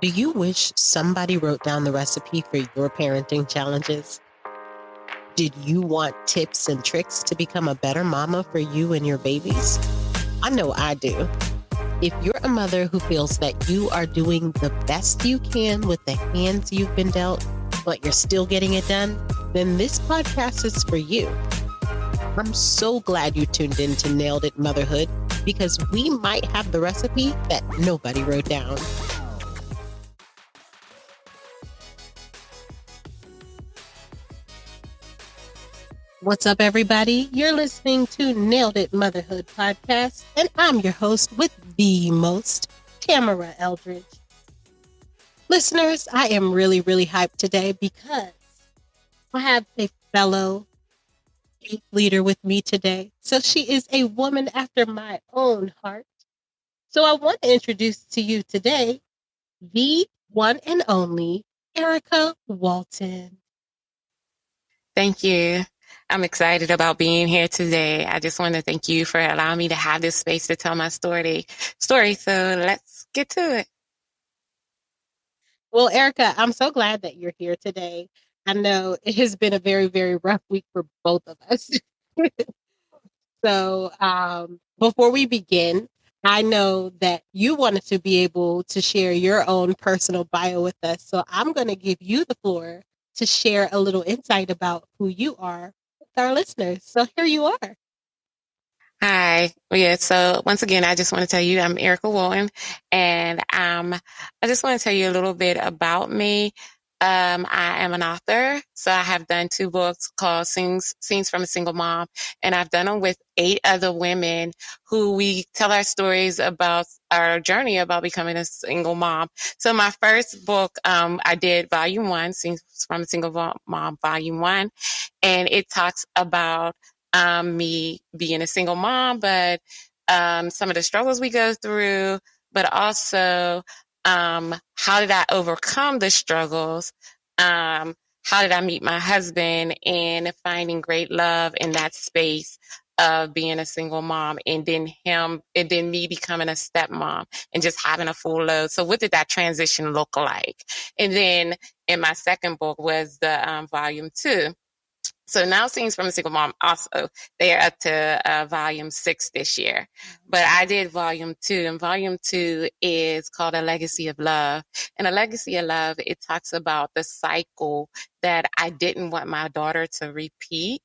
Do you wish somebody wrote down the recipe for your parenting challenges? Did you want tips and tricks to become a better mama for you and your babies? I know I do. If you're a mother who feels that you are doing the best you can with the hands you've been dealt, but you're still getting it done, then this podcast is for you. I'm so glad you tuned in to Nailed It Motherhood, because we might have the recipe that nobody wrote down. What's up, everybody? You're listening to Nailed It Motherhood podcast, and I'm your host with the most, Tamara Eldridge. Listeners, I am really hyped today because I have a fellow youth leader with me today. So she is a woman after my own heart. So I want to introduce to you today the one and only Erica Walton. Thank you. I'm excited about being here today. I just want to thank you for allowing me to have this space to tell my story. So let's get to it. Well, Erica, I'm so glad that you're here today. I know it has been a very rough week for both of us. So before we begin, I know that you wanted to be able to share your own personal bio with us. So I'm going to give you the floor to share a little insight about who you are with our listeners. So here you are. Hi. Yeah, so once again, I just want to tell you I'm Erica Walton, and I just want to tell you a little bit about me. I am an author, so I have done 2 books called Scenes from a Single Mom, and I've done them with 8 other women who we tell our stories about our journey about becoming a single mom. So my first book, I did volume 1, Scenes from a Single Mom, volume 1, and it talks about me being a single mom, but some of the struggles we go through, but also how did I overcome the struggles? How did I meet my husband and finding great love in that space of being a single mom, and then me becoming a stepmom and just having a full load. So what did that transition look like? And then in my second book was the volume 2. So now Scenes from a Single Mom also, they are up to volume 6 this year. But I did volume 2, and volume 2 is called A Legacy of Love. And A Legacy of Love, it talks about the cycle that I didn't want my daughter to repeat.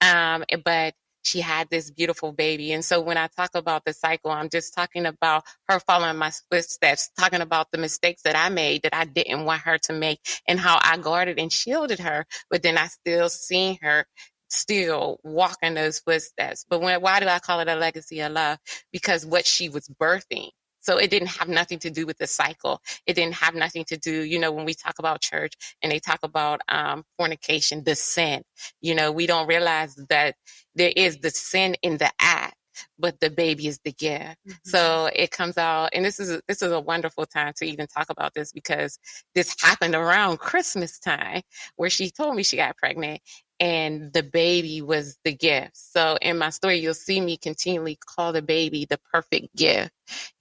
But she had this beautiful baby. And so when I talk about the cycle, I'm just talking about her following my footsteps, talking about the mistakes that I made that I didn't want her to make, and how I guarded and shielded her, but then I still seen her still walking those footsteps. But why do I call it a legacy of love? Because what she was birthing. So it didn't have nothing to do with the cycle. It didn't have nothing to do, when we talk about church and they talk about fornication, the sin, we don't realize that there is the sin in the act, but the baby is the gift. Mm-hmm. So it comes out, and this is a wonderful time to even talk about this, because this happened around Christmas time, where she told me she got pregnant and the baby was the gift. So in my story, you'll see me continually call the baby the perfect gift,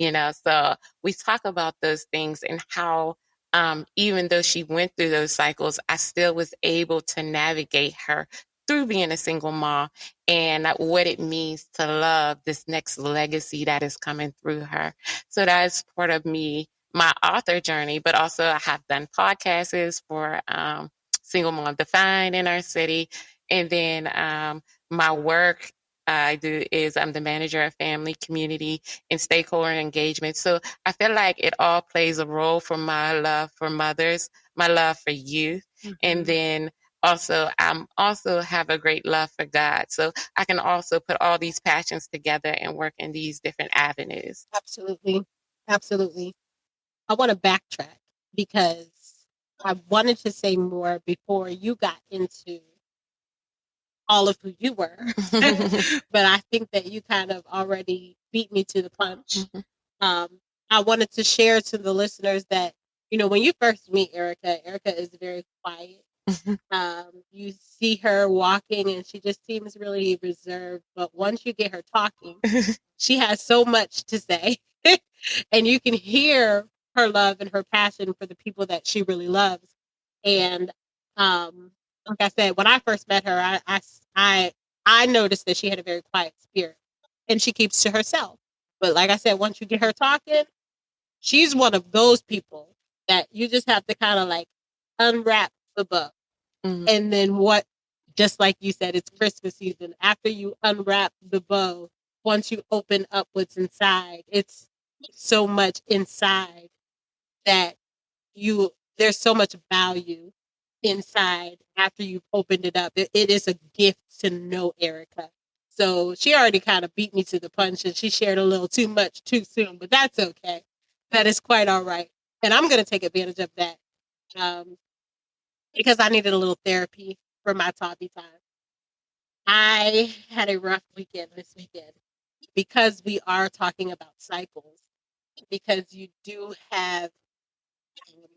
so we talk about those things and how even though she went through those cycles, I still was able to navigate her through being a single mom, and what it means to love this next legacy that is coming through her. So that is part of me, my author journey, but also I have done podcasts for Single Mom Defined in our city. And then my work I do is I'm the manager of family, community, and stakeholder engagement. So I feel like it all plays a role for my love for mothers, my love for youth, and then also I'm also have a great love for God. So I can also put all these passions together and work in these different avenues. Absolutely. I want to backtrack because I wanted to say more before you got into all of who you were. But I think that you kind of already beat me to the punch. I wanted to share to the listeners that, when you first meet Erica is very quiet. You see her walking and she just seems really reserved. But once you get her talking, she has so much to say. And you can hear her love and her passion for the people that she really loves. And like I said, when I first met her, I noticed that she had a very quiet spirit, and she keeps to herself. But like I said, once you get her talking, she's one of those people that you just have to kind of like unwrap the bow. Mhm. And then just like you said, it's Christmas season. After you unwrap the bow, once you open up what's inside, it's so much inside that there's so much value inside after you've opened it up. It is a gift to know Erica. So she already kind of beat me to the punch, and she shared a little too much too soon, but that's okay. That is quite all right. And I'm going to take advantage of that um, because I needed a little therapy for my Tavi time. I had a rough weekend this weekend because we are talking about cycles, because you do have um,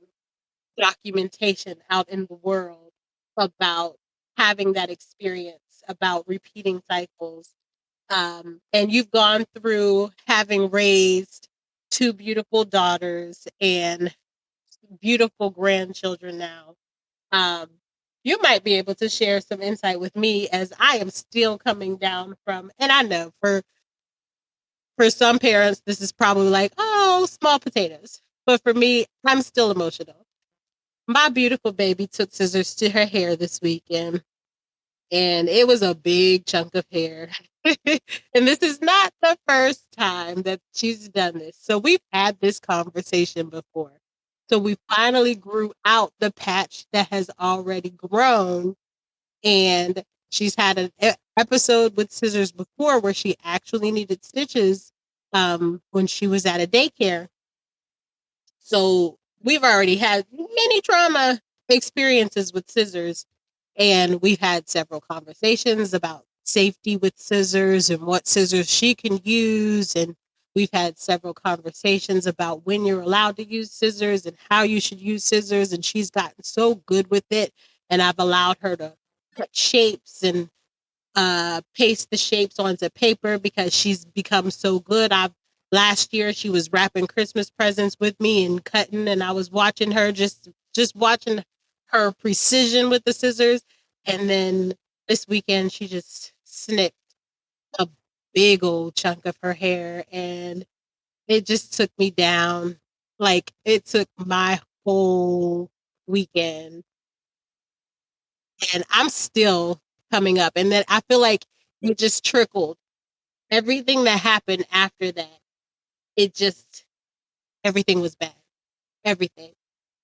documentation out in the world about having that experience, about repeating cycles. And you've gone through having raised two beautiful daughters and beautiful grandchildren now. Um, you might be able to share some insight with me as I am still coming down from, and I know for some parents, this is probably like, oh, small potatoes. But for me, I'm still emotional. My beautiful baby took scissors to her hair this weekend, and it was a big chunk of hair. And this is not the first time that she's done this. So we've had this conversation before. So we finally grew out the patch that has already grown. And she's had an episode with scissors before where she actually needed stitches when she was at a daycare. So we've already had many trauma experiences with scissors, and we've had several conversations about safety with scissors and what scissors she can use. And we've had several conversations about when you're allowed to use scissors and how you should use scissors. And she's gotten so good with it. And I've allowed her to cut shapes and paste the shapes onto paper because she's become so good. Last year she was wrapping Christmas presents with me and cutting, and I was watching her just watching her precision with the scissors. And then this weekend she just snipped a big old chunk of her hair, and it just took me down. Like, it took my whole weekend, and I'm still coming up. And then I feel like it just trickled. Everything that happened after that, it just, everything was bad. Everything.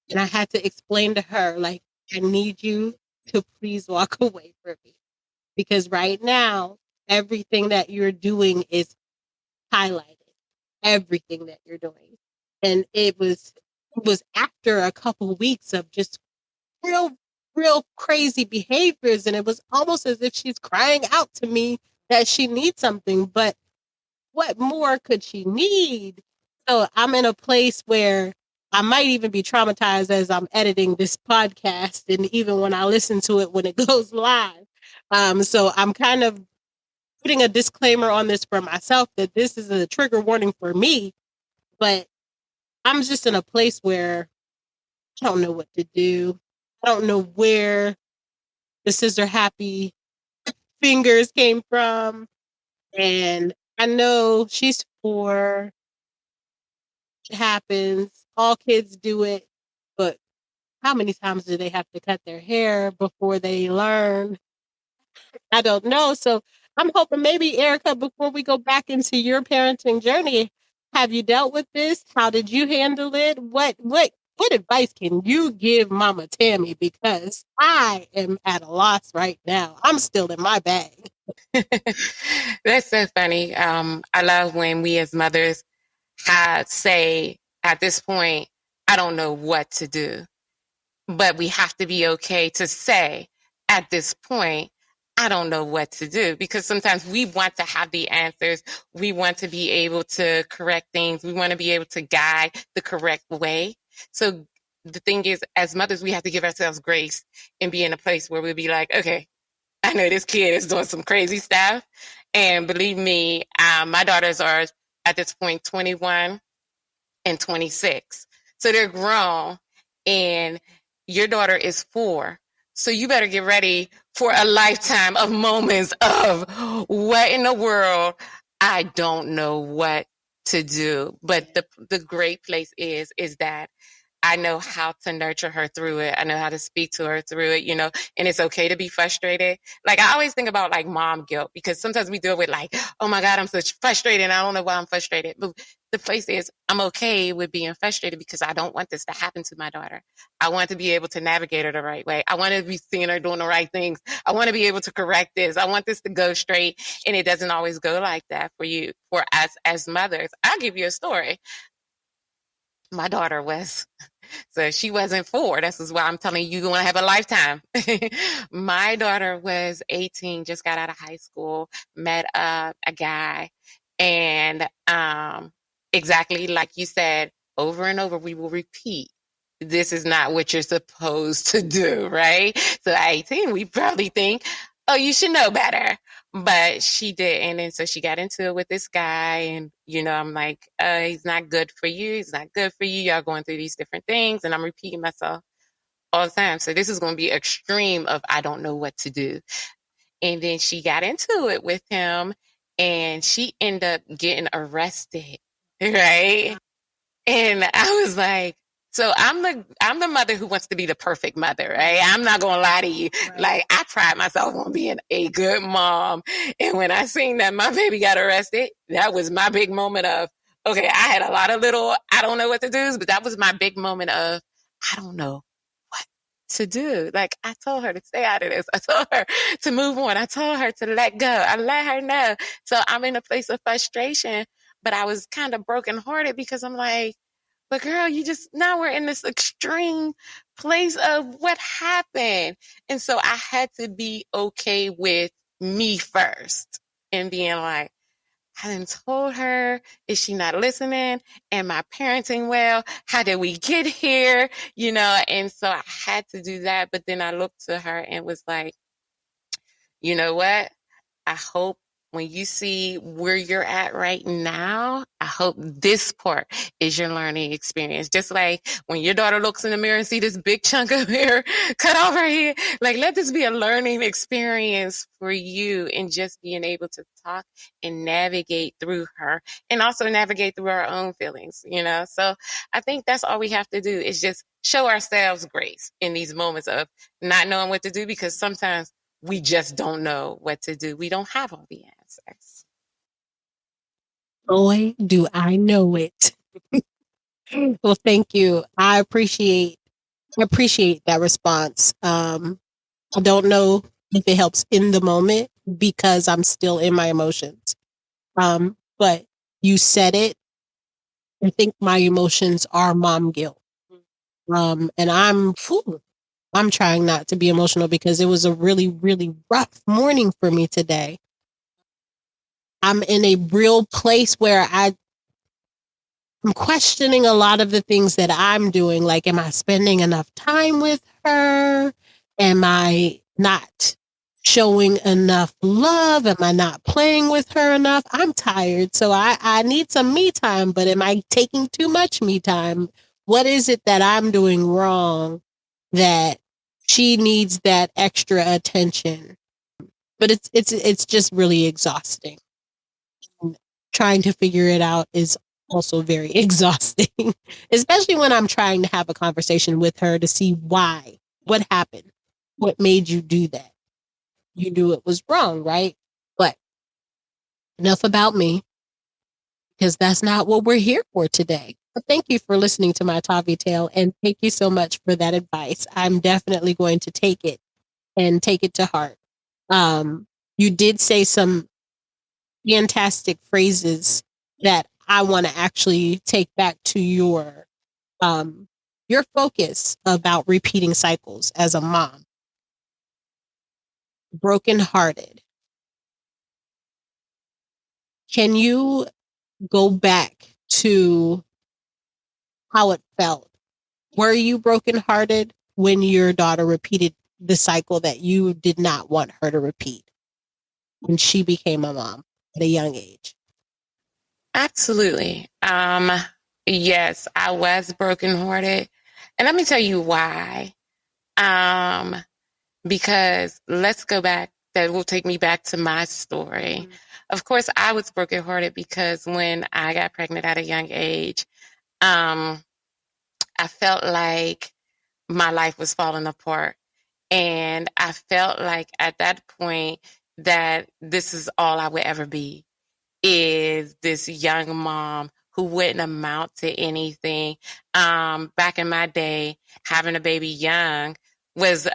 And I had to explain to her, like, I need you to please walk away from me. Because right now, everything that you're doing is highlighted. Everything that you're doing. And it was after a couple weeks of just real, real crazy behaviors. And it was almost as if she's crying out to me that she needs something. But what more could she need? So I'm in a place where I might even be traumatized as I'm editing this podcast, and even when I listen to it when it goes live. So I'm kind of putting a disclaimer on this for myself that this is a trigger warning for me, but I'm just in a place where I don't know what to do. I don't know where the scissor happy fingers came from. And I know she's 4. It happens. All kids do it. But how many times do they have to cut their hair before they learn? I don't know. So I'm hoping maybe, Erica, before we go back into your parenting journey, have you dealt with this? How did you handle it? What advice can you give Mama Tammy? Because I am at a loss right now. I'm still in my bag. That's so funny. I love when we as mothers say at this point, I don't know what to do. But we have to be okay to say at this point, I don't know what to do, because sometimes we want to have the answers. We want to be able to correct things. We want to be able to guide the correct way. So the thing is, as mothers, we have to give ourselves grace and be in a place where we'll be like, okay, I know this kid is doing some crazy stuff. And believe me, my daughters are at this point 21 and 26. So they're grown, and your daughter is 4. So you better get ready for a lifetime of moments of what in the world? I don't know what to do. But the great place is that I know how to nurture her through it. I know how to speak to her through it, and it's okay to be frustrated. Like, I always think about like mom guilt, because sometimes we deal with like, oh my God, I'm so frustrated and I don't know why I'm frustrated. But the place is, I'm okay with being frustrated because I don't want this to happen to my daughter. I want to be able to navigate her the right way. I want to be seeing her doing the right things. I want to be able to correct this. I want this to go straight. And it doesn't always go like that for us as mothers. I'll give you a story. My daughter was So she wasn't 4. This is why I'm telling you, you're going to have a lifetime. My daughter was 18, just got out of high school, met a guy. And exactly like you said, over and over, we will repeat. This is not what you're supposed to do, right? So at 18, we probably think, oh, you should know better. But she didn't. And so she got into it with this guy. And, I'm like, he's not good for you. He's not good for you. Y'all going through these different things. And I'm repeating myself all the time. So this is going to be extreme of I don't know what to do. And then she got into it with him, and she ended up getting arrested, right? And I was like, so I'm the mother who wants to be the perfect mother, right? I'm not gonna lie to you. Right. Like, I pride myself on being a good mom. And when I seen that my baby got arrested, that was my big moment of, okay, I had a lot of little, I don't know what to do, but that was my big moment of, I don't know what to do. Like, I told her to stay out of this. I told her to move on. I told her to let go. I let her know. So I'm in a place of frustration, but I was kind of brokenhearted because I'm like, but girl, now we're in this extreme place of what happened. And so I had to be okay with me first and being like, I done told her, is she not listening? Am I parenting well? How did we get here? And so I had to do that. But then I looked to her and was like, you know what? I hope when you see where you're at right now, I hope this part is your learning experience. Just like when your daughter looks in the mirror and see this big chunk of hair cut off her head, like, let this be a learning experience for you, and just being able to talk and navigate through her, and also navigate through our own feelings, So I think that's all we have to do, is just show ourselves grace in these moments of not knowing what to do, because sometimes we just don't know what to do. We don't have all the answers. Boy, do I know it. Well, thank you. I appreciate that response. I don't know if it helps in the moment because I'm still in my emotions. But you said it. I think my emotions are mom guilt. And I'm trying not to be emotional because it was a really, really rough morning for me today. I'm in a real place where I'm questioning a lot of the things that I'm doing. Like, am I spending enough time with her? Am I not showing enough love? Am I not playing with her enough? I'm tired. So I need some me time, but am I taking too much me time? What is it that I'm doing wrong that she needs that extra attention? But it's just really exhausting. Trying to figure it out is also very exhausting, especially when I'm trying to have a conversation with her to see why, what happened, what made you do that. You knew it was wrong, right? But enough about me, because that's not what we're here for today. But thank you for listening to my Tavi tale, and thank you so much for that advice. I'm definitely going to take it and take it to heart. You did say some fantastic phrases that I want to actually take back to your focus about repeating cycles as a mom. Brokenhearted. Can you go back to how it felt? Were you brokenhearted when your daughter repeated the cycle that you did not want her to repeat when she became a mom at a young age? Absolutely. Yes, I was brokenhearted. And let me tell you why. Um, because let's go back. That will take me back to my story. Of course, I was brokenhearted because when I got pregnant at a young age, um, I felt like my life was falling apart. And I felt like at that point that this is all I would ever be, is this young mom who wouldn't amount to anything. Back in my day, having a baby young was,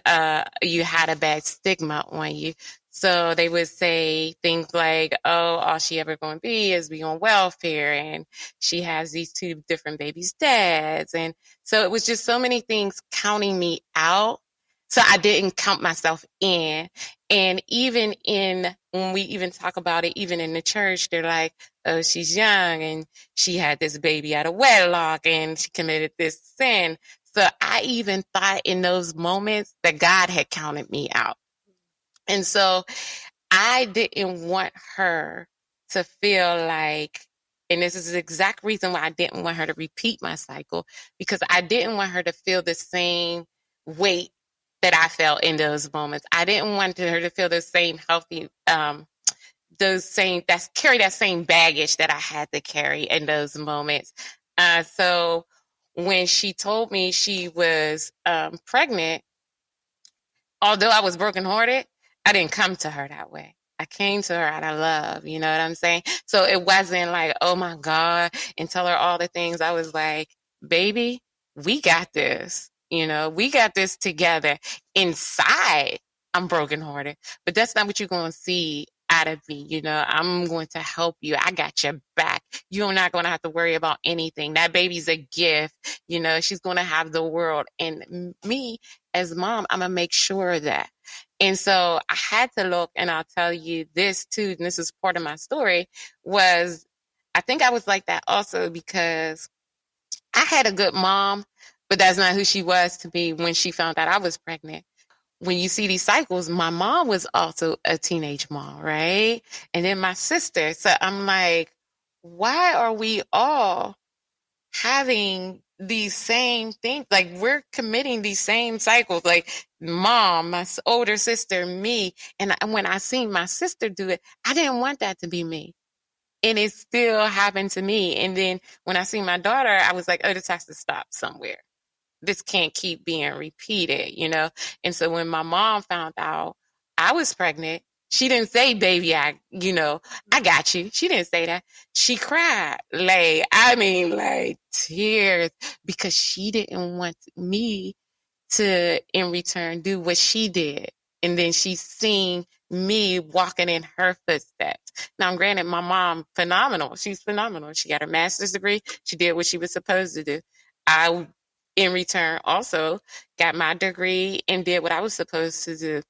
you had a bad stigma on you. So they would say things like, oh, all she ever going to be is be on welfare. And she has these two different babies' dads. And so it was just so many things counting me out. So I didn't count myself in. And even when we even talk about it, even in the church, they're like, oh, she's young and she had this baby out of wedlock and she committed this sin. So I even thought in those moments that God had counted me out. And so I didn't want her to feel like, and this is the exact reason why I didn't want her to repeat my cycle, because I didn't want her to feel the same weight that I felt in those moments. I didn't want her to feel the same healthy, carry that same baggage that I had to carry in those moments. So when she told me she was pregnant, although I was brokenhearted, I didn't come to her that way. I came to her out of love. You know what I'm saying? So it wasn't like, oh my God, and tell her all the things. I was like, baby, we got this. We got this together. Inside, I'm brokenhearted, but that's not what you're going to see out of me. I'm going to help you. I got your back. You're not going to have to worry about anything. That baby's a gift. She's going to have the world. And me, as mom, I'm going to make sure of that. And so I had to look, and I'll tell you this too, and this is part of my story, was I think I was like that also because I had a good mom, but that's not who she was to me when she found out I was pregnant. When you see these cycles, my mom was also a teenage mom, right? And then my sister. So I'm like, why are we all having these same things? Like, we're committing these same cycles, like mom, my older sister, me. And when I seen my sister do it, I didn't want that to be me. And it still happened to me. And then when I seen my daughter, I was like, oh, this has to stop somewhere. This can't keep being repeated. And so when my mom found out I was pregnant, she didn't say, baby, I got you. She didn't say that. She cried. Like tears, because she didn't want me to, in return, do what she did. And then she's seen me walking in her footsteps. Now, granted, my mom, phenomenal. She's phenomenal. She got her master's degree. She did what she was supposed to do. I, in return, also got my degree and did what I was supposed to do.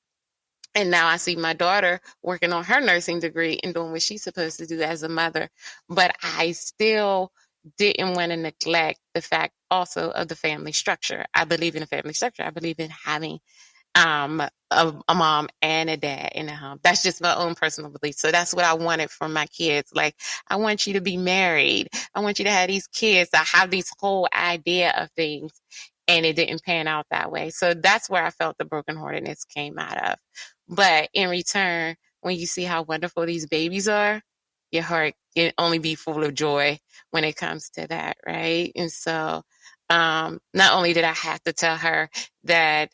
And now I see my daughter working on her nursing degree and doing what she's supposed to do as a mother. But I still didn't want to neglect the fact also of the family structure. I believe in a family structure. I believe in having a mom and a dad in the home. That's just my own personal belief. So that's what I wanted for my kids. Like, I want you to be married. I want you to have these kids. I have these whole idea of things, and it didn't pan out that way. So that's where I felt the brokenheartedness came out of. But in return, when you see how wonderful these babies are, your heart can only be full of joy when it comes to that, right? And so not only did I have to tell her that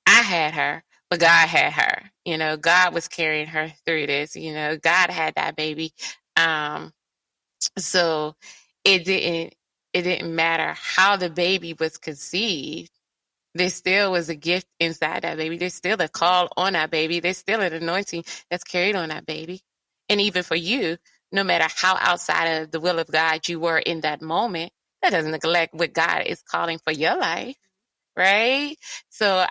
I had her, but God had her. God was carrying her through this. God had that baby. So it didn't matter how the baby was conceived. There still was a gift inside that baby. There's still a call on that baby. There's still an anointing that's carried on that baby. And even for you, no matter how outside of the will of God you were in that moment, that doesn't neglect what God is calling for your life. Right? So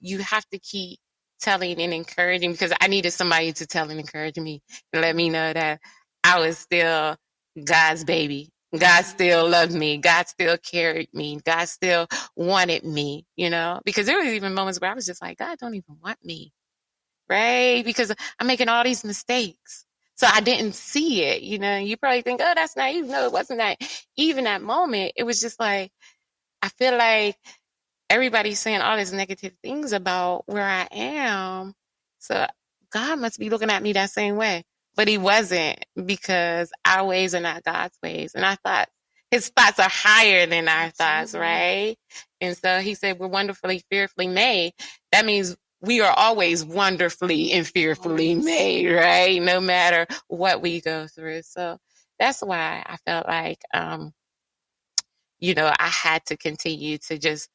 you have to keep telling and encouraging, because I needed somebody to tell and encourage me and let me know that I was still God's baby. God still loved me. God still carried me. God still wanted me, because there was even moments where I was just like, God don't even want me. Right? Because I'm making all these mistakes. So I didn't see it, you probably think, oh, that's naive. No, it wasn't that. Even that moment, it was just like, I feel like everybody's saying all these negative things about where I am. So God must be looking at me that same way. But he wasn't, because our ways are not God's ways. And I thought his thoughts are higher than our thoughts, right? And so he said, we're wonderfully, fearfully made. That means we are always wonderfully and fearfully made, right? No matter what we go through. So that's why I felt like, I had to continue to just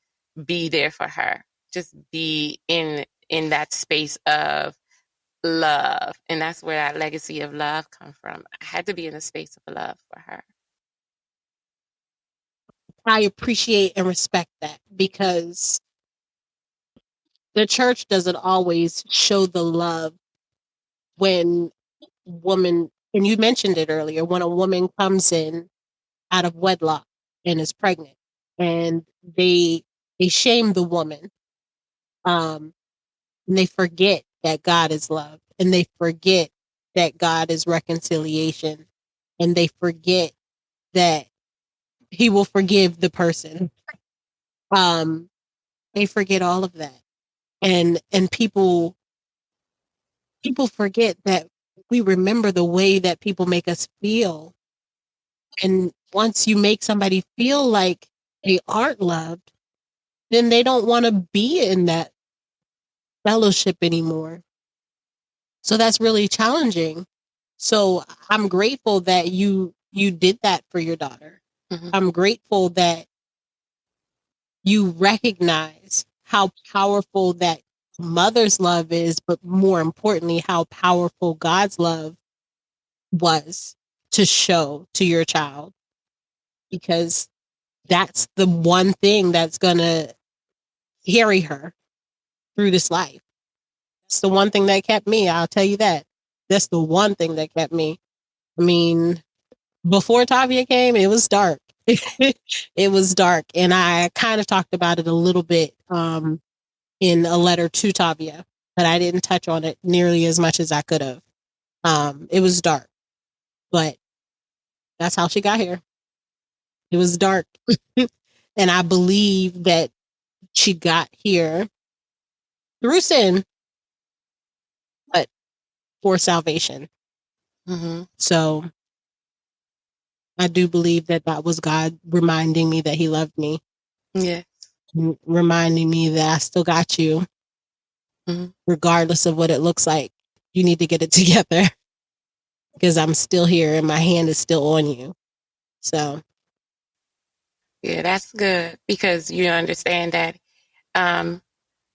be there for her, just be in that space of love. And that's where that legacy of love come from. I had to be in a space of love for her. I appreciate and respect that, because the church doesn't always show the love when woman, and you mentioned it earlier, when a woman comes in out of wedlock and is pregnant, and they shame the woman, and they forget that God is love, and they forget that God is reconciliation, and they forget that he will forgive the person. um they forget all of that, and people forget that we remember the way that people make us feel. And once you make somebody feel like they aren't loved, then they don't want to be in that fellowship anymore. So that's really challenging. So I'm grateful that you did that for your daughter. Mm-hmm. I'm grateful that you recognize how powerful that mother's love is, but more importantly, how powerful God's love was to show to your child, because that's the one thing that's going to carry her through this life. It's the one thing that kept me. I'll tell you that. That's the one thing that kept me. I mean, before Tavia came, it was dark. It was dark. And I kind of talked about it a little bit in a letter to Tavia, but I didn't touch on it nearly as much as I could have. It was dark, but that's how she got here. It was dark. And I believe that she got here through sin, but for salvation. Mm-hmm. So I do believe that that was God reminding me that he loved me, Yeah. reminding me that I still got you, Mm-hmm. regardless of what it looks like. You need to get it together, because I'm still here and my hand is still on you. So, Yeah, that's good, because you understand that, I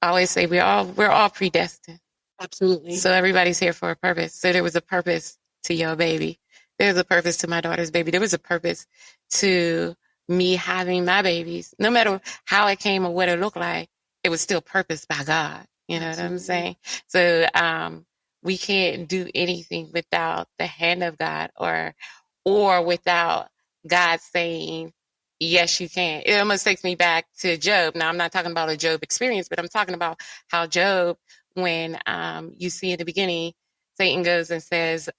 always say we're all predestined. absolutely. So everybody's here for a purpose. So there was a purpose to your baby. There's a purpose to my daughter's baby. There was a purpose to me having my babies. No matter how it came or what it looked like, it was still purposed by God. You know Absolutely. what I'm saying? So we can't do anything without the hand of God, or without God saying, yes, you can. It almost takes me back to Job. Now, I'm not talking about a Job experience, but I'm talking about how Job, when you see in the beginning, Satan goes and says,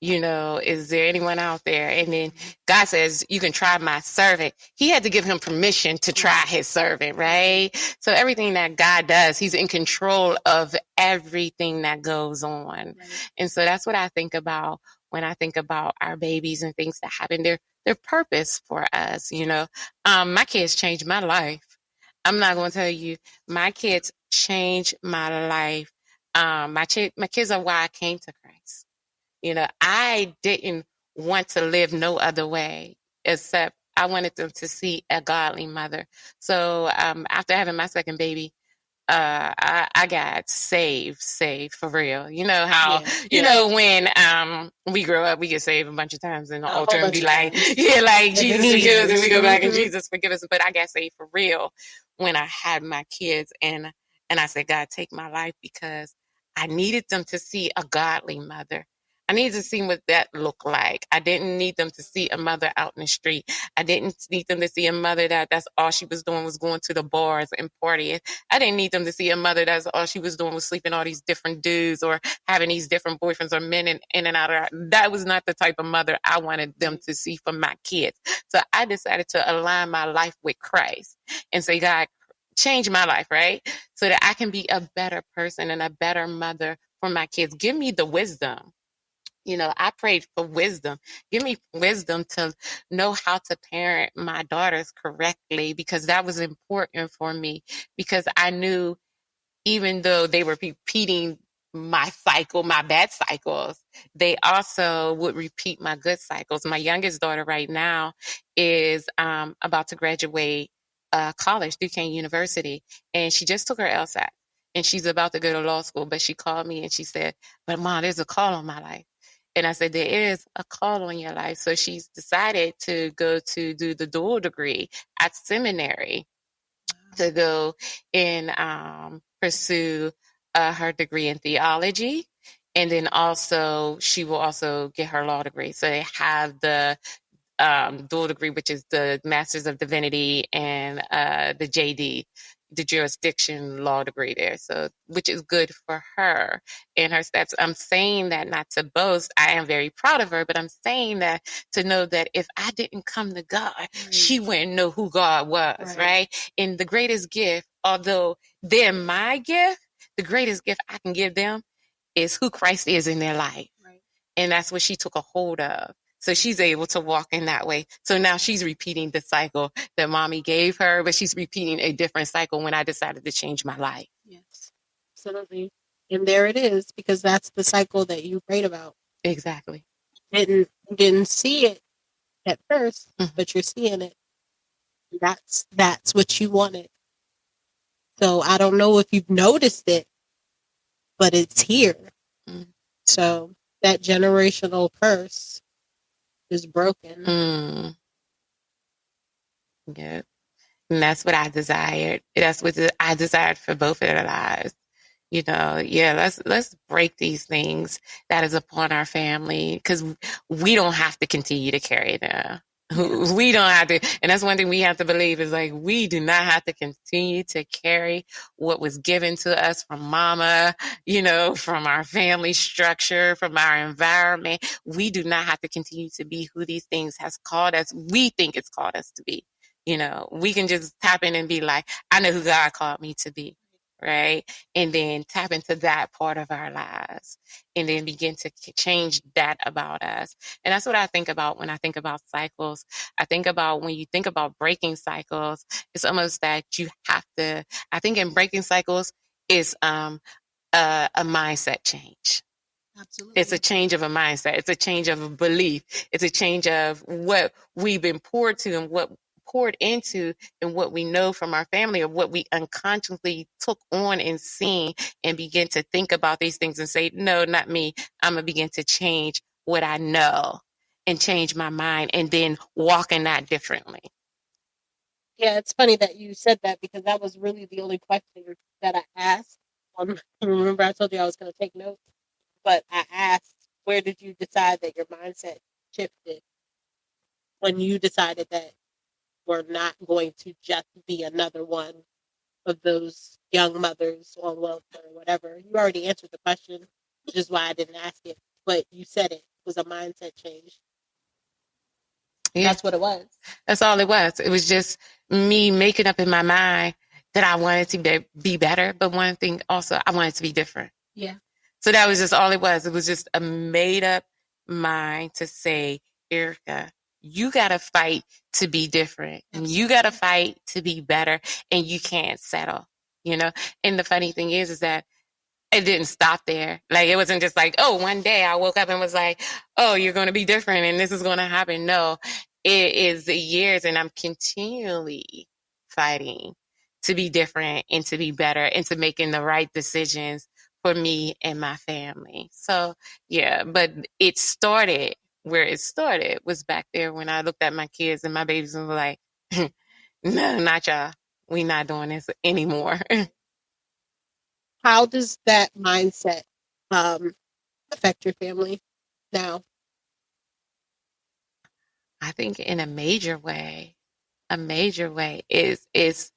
is there anyone out there? And then God says, you can try my servant. He had to give him permission to try his servant, right? So everything that God does, he's in control of everything that goes on. Right. And so that's what I think about when I think about our babies and things that happen. They're purpose for us, My kids changed my life. I'm not going to tell you, my kids changed my life. My kids are why I came to Christ. I didn't want to live no other way, except I wanted them to see a godly mother. So after having my second baby, I got saved for real. You know how, when we grow up, we get saved a bunch of times in the altar and be like, yeah, like Jesus forgive us, and we go back and Jesus forgive us. But I got saved for real when I had my kids, and I said, God, take my life, because I needed them to see a godly mother. I needed to see what that looked like. I didn't need them to see a mother out in the street. I didn't need them to see a mother that's all she was doing was going to the bars and partying. I didn't need them to see a mother that's all she was doing was sleeping all these different dudes or having these different boyfriends or men in and out of her. That was not the type of mother I wanted them to see from my kids. So I decided to align my life with Christ and say, God, change my life, right? So that I can be a better person and a better mother for my kids. Give me the wisdom. I prayed for wisdom. Give me wisdom to know how to parent my daughters correctly, because that was important for me, because I knew even though they were repeating my cycle, my bad cycles, they also would repeat my good cycles. My youngest daughter right now is about to graduate college, Duquesne University, and she just took her LSAT, and she's about to go to law school. But she called me and she said, "But Mom, there's a call on my life." And I said, there is a call on your life. So she's decided to go to do the dual degree at seminary to go and pursue her degree in theology. And then also, she will also get her law degree. So they have the dual degree, which is the Master's of Divinity and the JD, the jurisdiction law degree there. So, which is good for her and her steps. I'm saying that not to boast. I am very proud of her, but I'm saying that to know that if I didn't come to God, she wouldn't know who God was, right? And the greatest gift, although they're my gift, the greatest gift I can give them is who Christ is in their life. And that's what she took a hold of. So she's able to walk in that way. So now she's repeating the cycle that mommy gave her, but she's repeating a different cycle when I decided to change my life. Yes, absolutely. And there it is, because that's the cycle that you prayed about. Exactly. Didn't see it at 1st, but you're seeing it. That's what you wanted. So I don't know if you've noticed it, but it's here. So that generational curse is broken. Yeah. And that's what I desired. That's what I desired for both of their lives. Let's break these things that is upon our family, because we don't have to continue to carry them. Yeah. We don't have to. And that's one thing we have to believe is like, we do not have to continue to carry what was given to us from mama, from our family structure, from our environment. We do not have to continue to be who these things has called us. We think it's called us to be. We can just tap in and be like, I know who God called me to be. Right. And then tap into that part of our lives and then begin to change that about us. And that's what I think about when I think about cycles. I think about when you think about breaking cycles, it's almost that you have to, I think in breaking cycles is a mindset change. Absolutely. It's a change of a mindset. It's a change of a belief. It's a change of what we've been poured to and what poured into and what we know from our family, or what we unconsciously took on and seen, and begin to think about these things and say, no, not me. I'm going to begin to change what I know and change my mind and then walk in that differently. Yeah, it's funny that you said that, because that was really the only question that I asked. Remember I told you I was going to take notes, but I asked, where did you decide that your mindset shifted when you decided that we're not going to just be another one of those young mothers on welfare or whatever? You already answered the question, which is why I didn't ask it, but you said it was a mindset change. Yeah. That's what it was. That's all it was. It was just me making up in my mind that I wanted to be better, but one thing also, I wanted to be different. Yeah. So that was just all it was. It was just a made up mind to say, Erica, you got to fight to be different. And you got to fight to be better, and you can't settle, And the funny thing is that it didn't stop there. Like, it wasn't just like, oh, one day I woke up and was like, oh, you're going to be different and this is going to happen. No, it is years, and I'm continually fighting to be different and to be better and to making the right decisions for me and my family. So, yeah, but it started where it started was back there when I looked at my kids and my babies and was like, no, not y'all. We not doing this anymore. How does that mindset affect your family? now? I think in a major way, is it's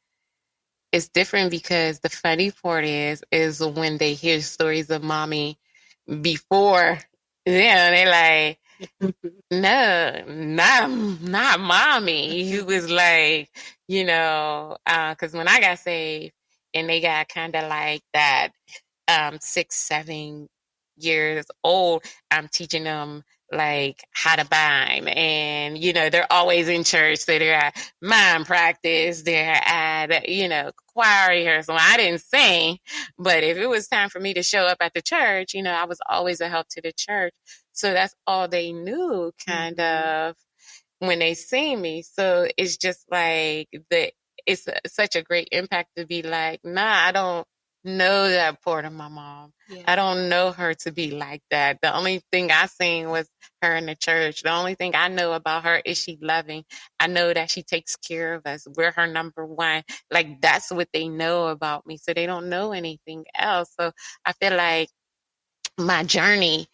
different because the funny part is when they hear stories of mommy before, yeah, they're like, no, not mommy. He was like, because when I got saved and they got kind of like that 6, 7 years old, I'm teaching them like how to mime. And, they're always in church. So they're at mime practice. They're at, choir rehearsal. I didn't sing, but if it was time for me to show up at the church, I was always a help to the church. So that's all they knew kind of when they see me. So it's just like such a great impact to be like, nah, I don't know that part of my mom. Yeah. I don't know her to be like that. The only thing I seen was her in the church. The only thing I know about her is she loving. I know that she takes care of us. We're her number one. Like that's what they know about me. So they don't know anything else. So I feel like my journey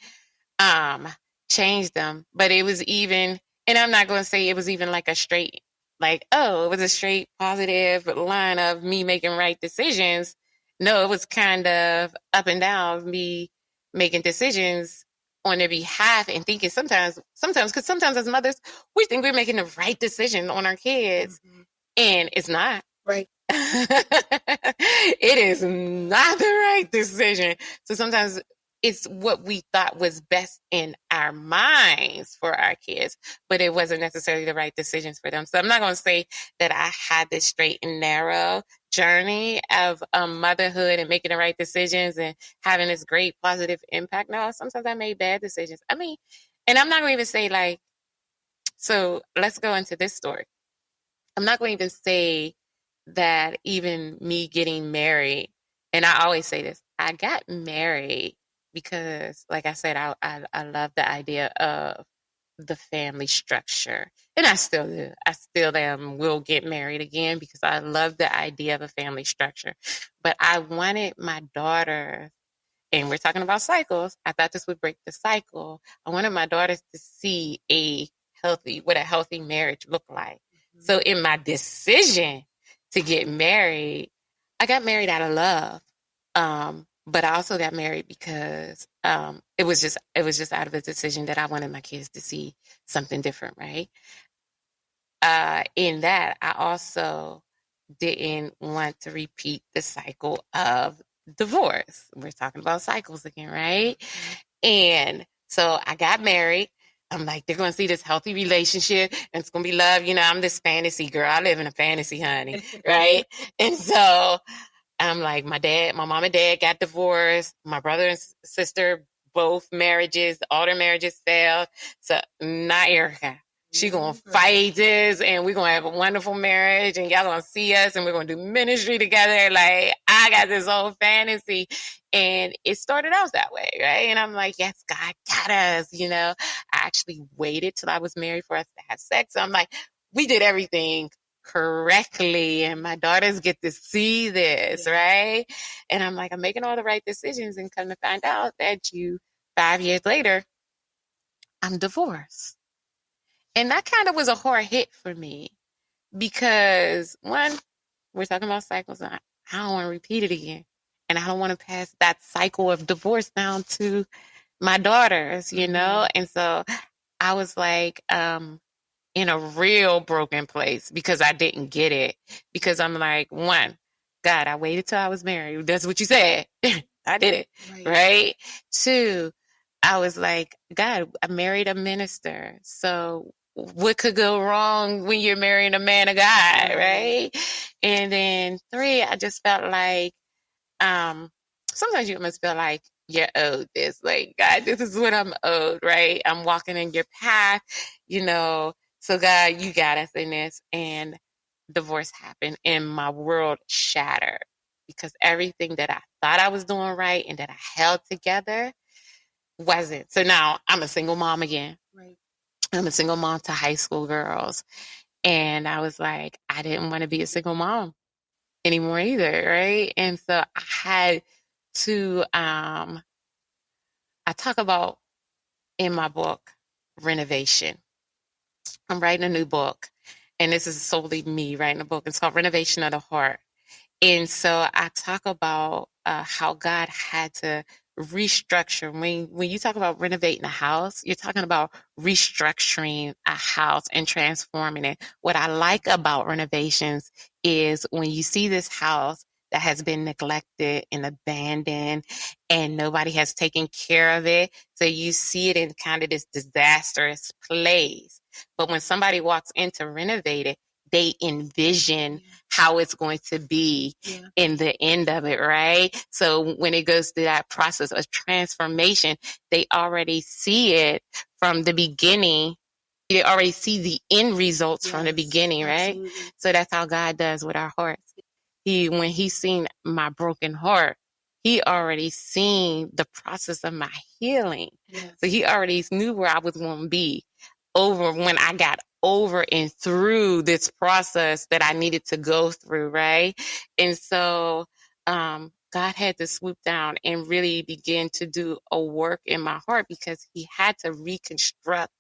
um changed them. But it was even, and I'm not going to say it was even like a straight, like, oh, it was a straight positive line of me making right decisions. No, it was kind of up and down of me making decisions on their behalf and thinking because sometimes as mothers, we think we're making the right decision on our kids, and it's not. Right. It is not the right decision. So sometimes it's what we thought was best in our minds for our kids, but it wasn't necessarily the right decisions for them. So I'm not going to say that I had this straight and narrow journey of motherhood and making the right decisions and having this great positive impact. No, sometimes I made bad decisions. I mean, and I'm not going to even say like, so let's go into this story. I'm not going to even say that even me getting married, and I always say this, I got married because, like I said, I love the idea of the family structure. And I still do. I still will get married again because I love the idea of a family structure. But I wanted my daughter, and we're talking about cycles. I thought this would break the cycle. I wanted my daughters to see what a healthy marriage looked like. So in my decision to get married, I got married out of love. But I also got married because it was just out of a decision that I wanted my kids to see something different, right? In that, I also didn't want to repeat the cycle of divorce. We're talking about cycles again, right? And so I got married. I'm like, they're going to see this healthy relationship and it's going to be love. I'm this fantasy girl. I live in a fantasy, honey. Right. And so I'm like, my mom and dad got divorced. My brother and sister, both marriages, all their marriages failed. So not Erica. She gonna fight this, and we're gonna have a wonderful marriage, and y'all gonna see us, and we're gonna do ministry together. Like I got this whole fantasy, and it started out that way, right? And I'm like, yes, God got us. I actually waited till I was married for us to have sex. So I'm like, we did everything correctly, and my daughters get to see this, right? And I'm like, I'm making all the right decisions, and come to find out that 5 years later, I'm divorced. And that kind of was a hard hit for me because one, we're talking about cycles, and I don't want to repeat it again. And I don't want to pass that cycle of divorce down to my daughters, And so I was like in a real broken place because I didn't get it. Because I'm like, one, God, I waited till I was married. That's what you said. I did it. Right? Two, I was like, God, I married a minister. So what could go wrong when you're marrying a man of God, right? And then three, I just felt like sometimes you must feel like you're owed this. Like, God, this is what I'm owed, right? I'm walking in your path, So God, you got us in this. And divorce happened and my world shattered because everything that I thought I was doing right and that I held together wasn't. So now I'm a single mom again. Right. I'm a single mom to high school girls. And I was like, I didn't want to be a single mom anymore either, right? And so I had to I talk about in my book, Renovation. I'm writing a new book, and this is solely me writing a book. It's called Renovation of the Heart. And so I talk about how God had to restructure. When you talk about renovating a house, you're talking about restructuring a house and transforming it. What I like about renovations is when you see this house that has been neglected and abandoned and nobody has taken care of it. So you see it in kind of this disastrous place. But when somebody walks in to renovate it, they envision how it's going to be in the end of it, right? So when it goes through that process of transformation, they already see it from the beginning. They already see the end results from the beginning, right? Absolutely. So that's how God does with our hearts. When he's seen my broken heart, he already seen the process of my healing. Yes. So he already knew where I was going to be over when I got over and through this process that I needed to go through, right? And so God had to swoop down and really begin to do a work in my heart because he had to reconstruct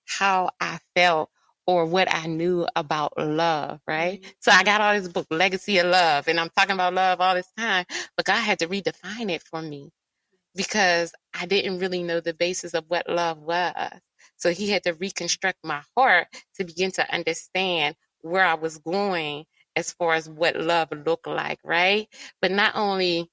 how I felt or what I knew about love, right? Mm-hmm. So I got all this book, Legacy of Love, and I'm talking about love all this time, but God had to redefine it for me because I didn't really know the basis of what love was. So he had to reconstruct my heart to begin to understand where I was going as far as what love looked like, right? But not only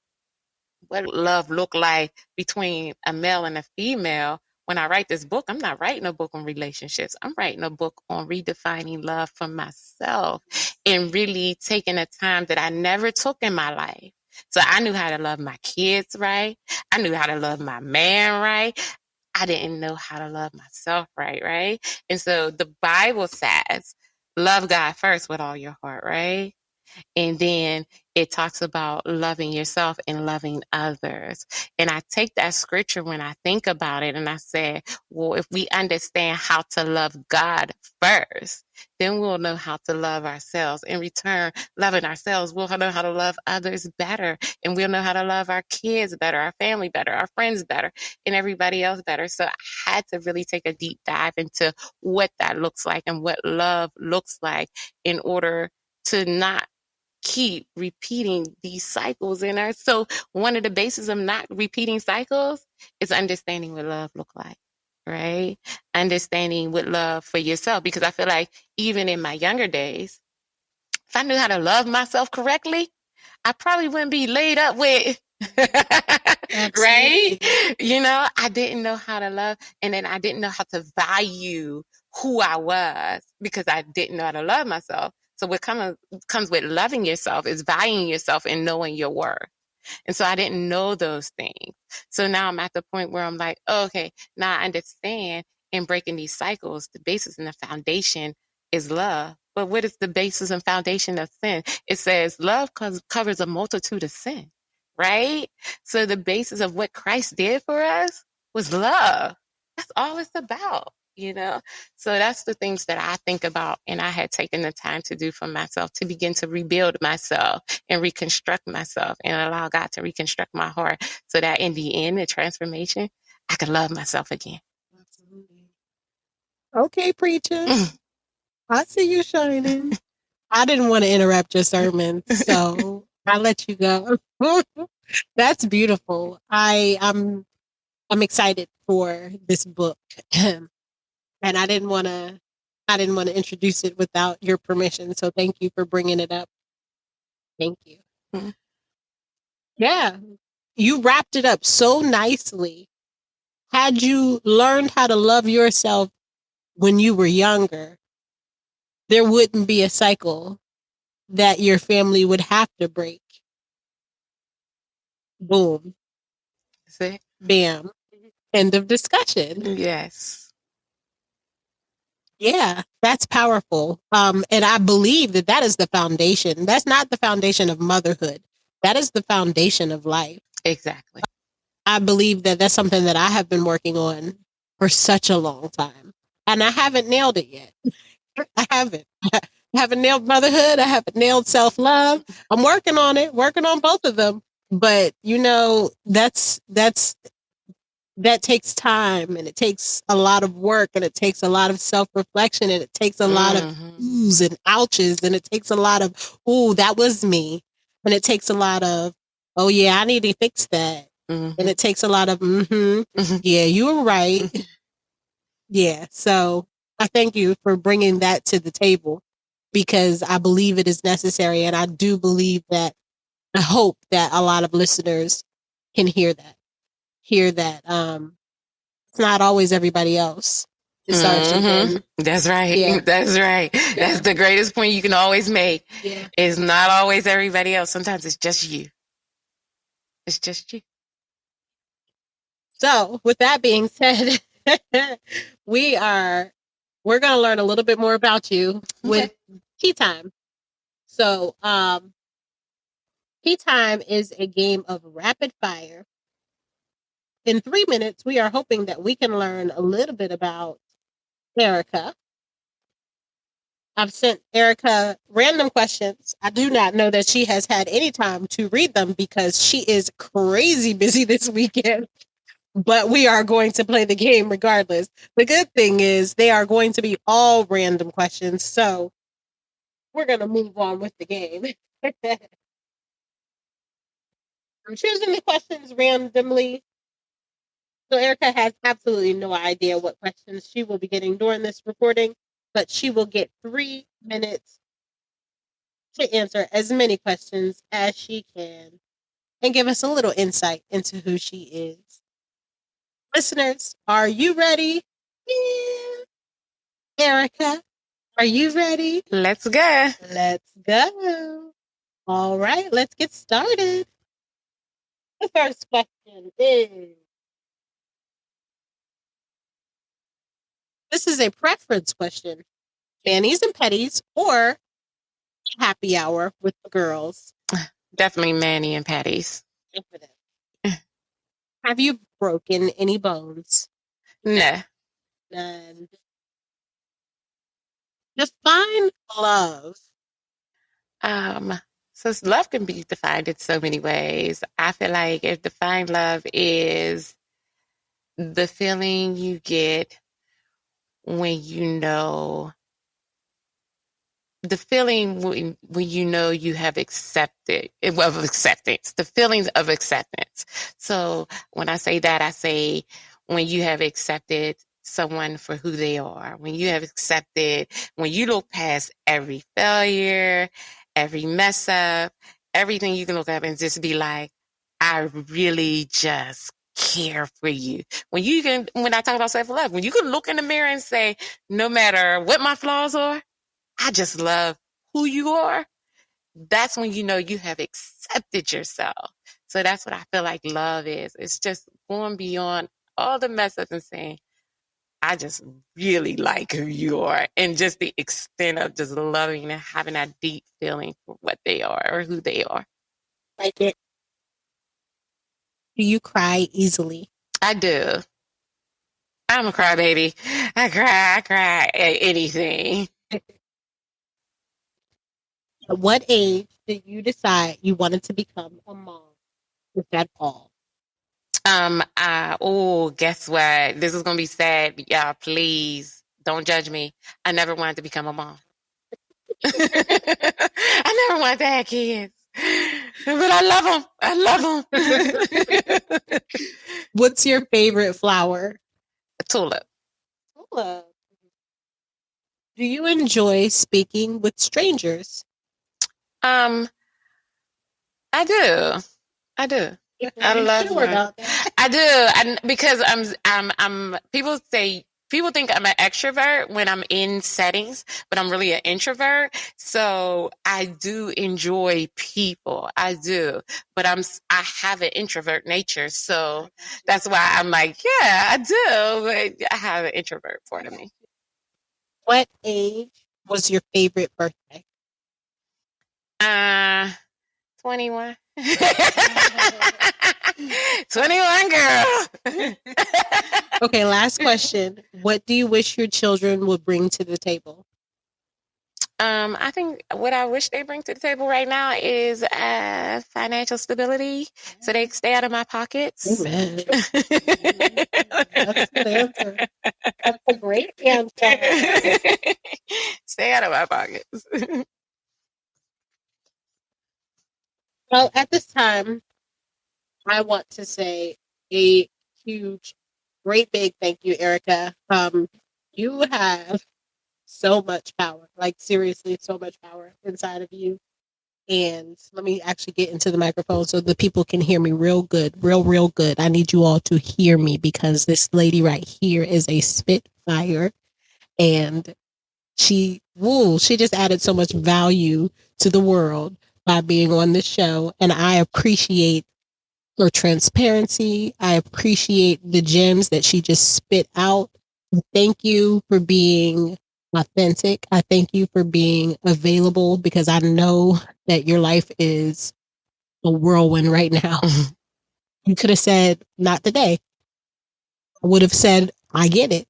what love look like between a male and a female. When I write this book, I'm not writing a book on relationships. I'm writing a book on redefining love for myself and really taking a time that I never took in my life. So I knew how to love my kids right. I knew how to love my man right. I didn't know how to love myself right? And so the Bible says, love God first with all your heart, right? And then it talks about loving yourself and loving others. And I take that scripture when I think about it and I say, well, if we understand how to love God first, then we'll know how to love ourselves. In return, loving ourselves, we'll know how to love others better. And we'll know how to love our kids better, our family better, our friends better, and everybody else better. So I had to really take a deep dive into what that looks like and what love looks like in order to not keep repeating these cycles in us. So one of the bases of not repeating cycles is understanding what love look like, right? Understanding what love for yourself. Because I feel like even in my younger days, if I knew how to love myself correctly, I probably wouldn't be laid up with right? You know, I didn't know how to love, and then I didn't know how to value who I was because I didn't know how to love myself. So what comes with loving yourself is valuing yourself and knowing your worth. And so I didn't know those things. So now I'm at the point where I'm like, oh, okay, now I understand in breaking these cycles, the basis and the foundation is love. But what is the basis and foundation of sin? It says love covers a multitude of sin, right? So the basis of what Christ did for us was love. That's all it's about, you know? So that's the things that I think about and I had taken the time to do for myself to begin to rebuild myself and reconstruct myself and allow God to reconstruct my heart so that in the end, the transformation, I could love myself again. Absolutely. Okay, preacher. I see you shining. I didn't want to interrupt your sermon, so I'll let you go. That's beautiful. I'm excited for this book. And I didn't want to introduce it without your permission, so thank you for bringing it up. Thank you. Mm-hmm. Yeah. You wrapped it up so nicely. Had you learned how to love yourself when you were younger, there wouldn't be a cycle that your family would have to break. Boom. See? Bam. End of discussion. Yes. Yeah, that's powerful. And I believe that is the foundation. That's not the foundation of motherhood. That is the foundation of life. Exactly. I believe that that's something that I have been working on for such a long time. And I haven't nailed it yet. I haven't. I haven't nailed motherhood. I haven't nailed self-love. I'm working on it, working on both of them. But you know, that's that takes time, and it takes a lot of work, and it takes a lot of self-reflection, and it takes a lot of oohs and ouches, and it takes a lot of, ooh, that was me. And it takes a lot of, oh yeah, I need to fix that. And it takes a lot of, yeah, you were right. Yeah. So I thank you for bringing that to the table, because I believe it is necessary. And I do believe that, I hope that a lot of listeners can hear that. It's not always everybody else. It's actually That's right. Yeah. That's right. Yeah. That's the greatest point you can always make. Yeah. It's not always everybody else. Sometimes it's just you. It's just you. So with that being said, we're going to learn a little bit more about you with Tea Time. So, Tea Time is a game of rapid fire. In 3 minutes, we are hoping that we can learn a little bit about Erica. I've sent Erica random questions. I do not know that she has had any time to read them because she is crazy busy this weekend. But we are going to play the game regardless. The good thing is they are going to be all random questions. So we're going to move on with the game. I'm choosing the questions randomly. So Erica has absolutely no idea what questions she will be getting during this recording, but she will get 3 minutes to answer as many questions as she can and give us a little insight into who she is. Listeners, are you ready? Yeah. Erica, are you ready? Let's go. Let's go. All right, let's get started. The first question is, this is a preference question. Manis and petties or happy hour with the girls? Definitely Manny and Patty's. Have you broken any bones? No. None. Define love. So love can be defined in so many ways. I feel like if defined love is the feeling you get when you know the feeling when you know you have accepted of acceptance, the feelings of acceptance. So when I say that, I say when you have accepted someone for who they are, when you have accepted, when you look past every failure, every mess up, everything you can look up and just be like, I really just care for you. When I talk about self-love, when you can look in the mirror and say, no matter what my flaws are, I just love who you are. That's when you know you have accepted yourself. So that's what I feel like love is. It's just going beyond all the mess ups and saying, I just really like who you are. And just the extent of just loving and having that deep feeling for what they are or who they are. Like it. Do you cry easily? I do. I'm a crybaby. I cry at anything. At what age did you decide you wanted to become a mom? Was that all? Guess what? This is gonna be sad. Y'all, please don't judge me. I never wanted to become a mom. I never wanted to have kids, but I love them. I love them. What's your favorite flower? A tulip. Tulip. Do you enjoy speaking with strangers? I do. I love one. I do. Because I'm. People think I'm an extrovert when I'm in settings, but I'm really an introvert. So I do enjoy people. I do, but I have an introvert nature. So that's why I'm like, yeah, I do, but I have an introvert part of me. What age was your favorite birthday? 21. 21, girl. Okay, last question. What do you wish your children would bring to the table? I think what I wish they bring to the table right now is financial stability, so they stay out of my pockets. Amen. That's a good answer. That's a great answer. Stay out of my pockets. Well, at this time, I want to say a huge, great big thank you, Erica. You have so much power, like seriously, so much power inside of you. And let me actually get into the microphone so the people can hear me real good, real good. I need you all to hear me because this lady right here is a spitfire, and she just added so much value to the world by being on this show, and I appreciate her transparency. I appreciate the gems that she just spit out. Thank you for being authentic. I thank you for being available because I know that your life is a whirlwind right now. You could have said, not today. I would have said, I get it,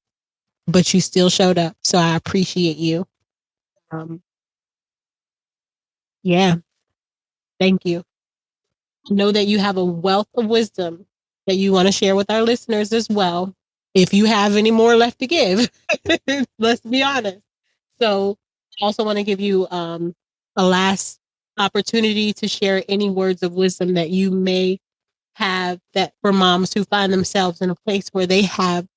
but you still showed up. So I appreciate you. Um, yeah, thank you. Know that you have a wealth of wisdom that you want to share with our listeners as well. If you have any more left to give, let's be honest. So I also want to give you a last opportunity to share any words of wisdom that you may have that for moms who find themselves in a place where they have,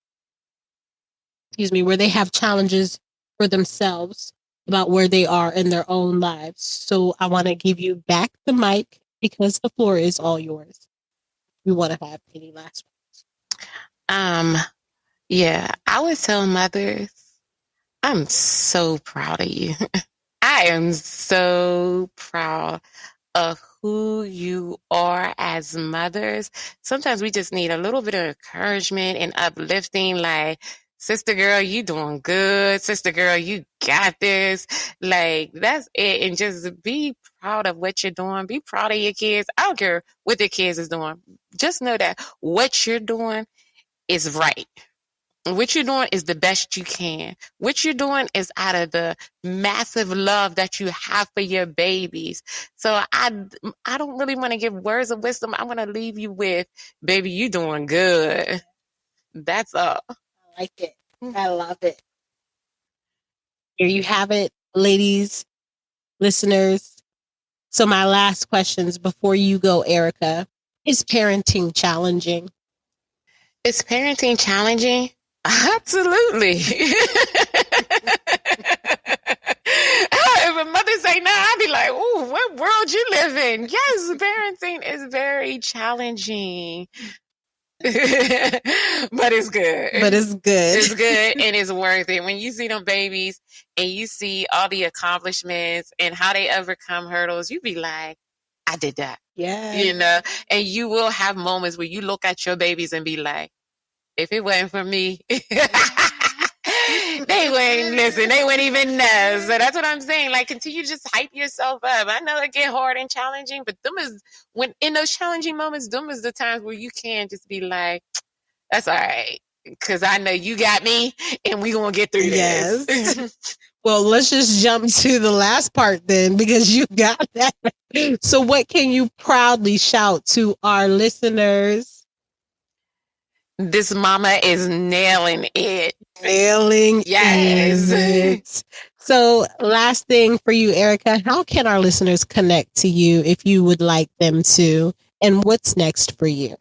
where they have challenges for themselves about where they are in their own lives. So I want to give you back the mic because the floor is all yours. We want to have any last Um, yeah, I would tell mothers, I'm so proud of you. I am so proud of who you are as mothers. Sometimes we just need a little bit of encouragement and uplifting, like, sister girl, you doing good. Sister girl, you got this. Like, that's it. And just be proud of what you're doing. Be proud of your kids. I don't care what the kids is doing. Just know that what you're doing is right. What you're doing is the best you can. What you're doing is out of the massive love that you have for your babies. So I don't really want to give words of wisdom. I want to leave you with, baby, you doing good. That's all. I like it. I love it. Here you have it, ladies, listeners. So my last questions before you go, Erica. Is parenting challenging? Is parenting challenging? Absolutely. If a mother say no, I'd be like, "Ooh, what world you live in?" Yes, parenting is very challenging. But it's good. But it's good. It's good and it's worth it. When you see them babies and you see all the accomplishments and how they overcome hurdles, you be like, I did that. Yeah. You know, and you will have moments where you look at your babies and be like, if it wasn't for me, they wouldn't listen. They wouldn't even know. So that's what I'm saying. Like, continue to just hype yourself up. I know it get hard and challenging, but them is when in those challenging moments, them is the times where you can just be like, that's all right. Because I know you got me and we going to get through this. Yes. Well, let's just jump to the last part then because you got that. So what can you proudly shout to our listeners? This mama is nailing it. Nailing Yes. it. So last thing for you, Erica, how can our listeners connect to you if you would like them to? And what's next for you?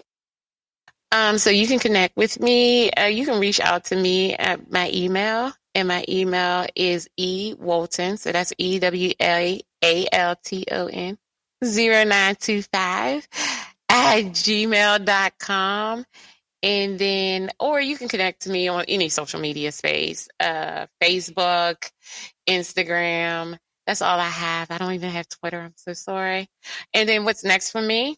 So you can connect with me. You can reach out to me at my email, and my email is ewalton. So that's EWALTON 0925 at gmail.com. And then, or you can connect to me on any social media space, Facebook, Instagram. That's all I have. I don't even have Twitter. I'm so sorry. And then what's next for me?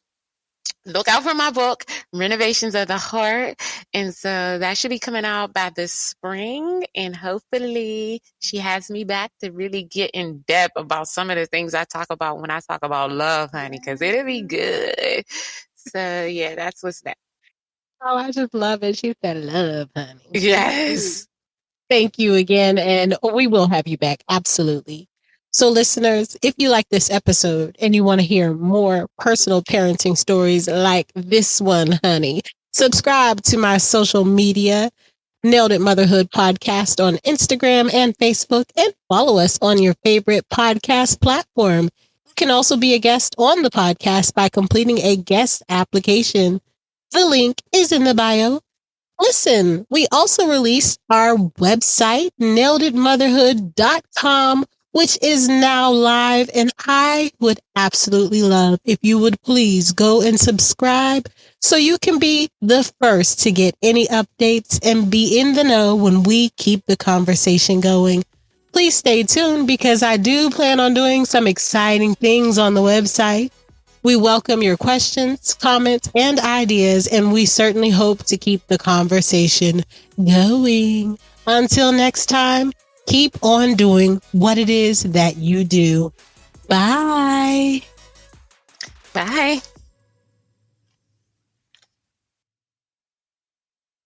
Look out for my book, Renovations of the Heart. And so that should be coming out by this spring. And hopefully she has me back to really get in depth about some of the things I talk about when I talk about love, honey, because it'll be good. So yeah, that's what's next. Oh, I just love it. She said love, honey. Yes. Thank you again. And we will have you back. Absolutely. So listeners, if you like this episode and you want to hear more personal parenting stories like this one, honey, subscribe to my social media, Nailed It Motherhood Podcast on Instagram and Facebook, and follow us on your favorite podcast platform. You can also be a guest on the podcast by completing a guest application. The link is in the bio. Listen, we also released our website, naileditmotherhood.com, which is now live. And I would absolutely love if you would please go and subscribe so you can be the first to get any updates and be in the know when we keep the conversation going. Please stay tuned because I do plan on doing some exciting things on the website. We welcome your questions, comments, and ideas, and we certainly hope to keep the conversation going. Until next time, keep on doing what it is that you do. Bye. Bye.